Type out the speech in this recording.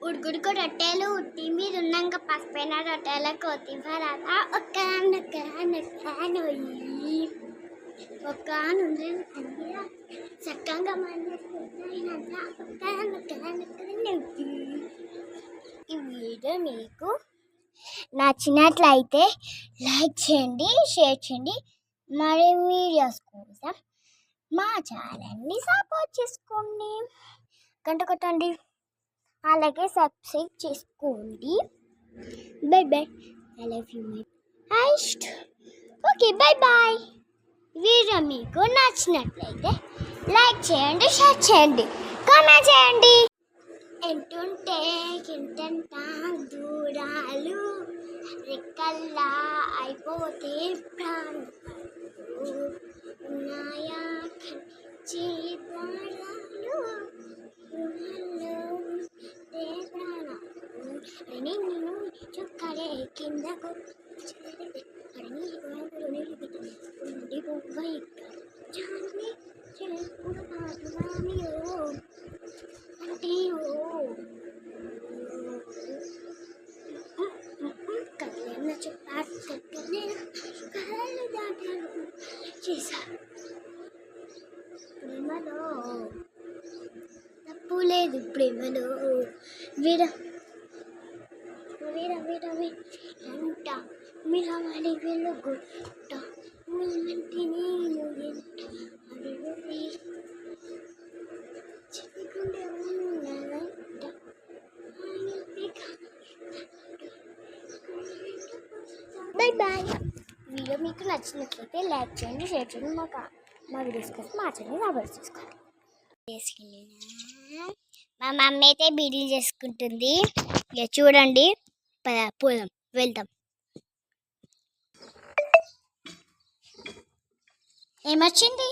ఉడుకుడుకు రొట్టెలు ఉట్టి మీద ఉన్నాక పక్కన రొట్టెల కొత్తిమీర ఒక్క నుండి చక్కగా ఈ వీడియో మీకు నచ్చినట్లయితే లైక్ చేయండి, షేర్ చేయండి. మరి వీడియోస్ కోసం మా ఛానల్ని సపోర్ట్ చేసుకోండి, గంట కొట్టండి, అలాగే సబ్స్క్రైబ్ చేసుకోండి. Bye bye. I love you my హైస్ట్. Okay, bye bye. వీడియో మీకు నచ్చినట్లయితే లైక్ చేయండి, షేర్ చేయండి, కామెంట్ చేయండి. ఎంటుంటే కింటంట దూరాలు రెక్కల్లా అయిపోతే ప్రాణాలు ఉన్నాయా జీవాలు నేను చుక్కలే కిందకు చేశారు. ప్రేమలో తప్పు లేదు, ప్రేమలో వీర వీర వీర వీరంట మిరవాలి వెలుగుంట నీమంటే నేను ఎంత అడుగురి చిక్కుకుండే ఉన్నదంట. By bye. వీడియో మీకు నచ్చినట్లయితే లైక్ చేయండి, షేర్ చేయండి. మా వీడియోస్ కోసం మా ఛానల్ సబ్స్క్రైబ్ చేసుకోండి. మా మమ్మీ అయితే బీడీలు చేసుకుంటుంది. ఇక చూడండి, పోదాం, వెళ్దాం. ఏమొచ్చింది?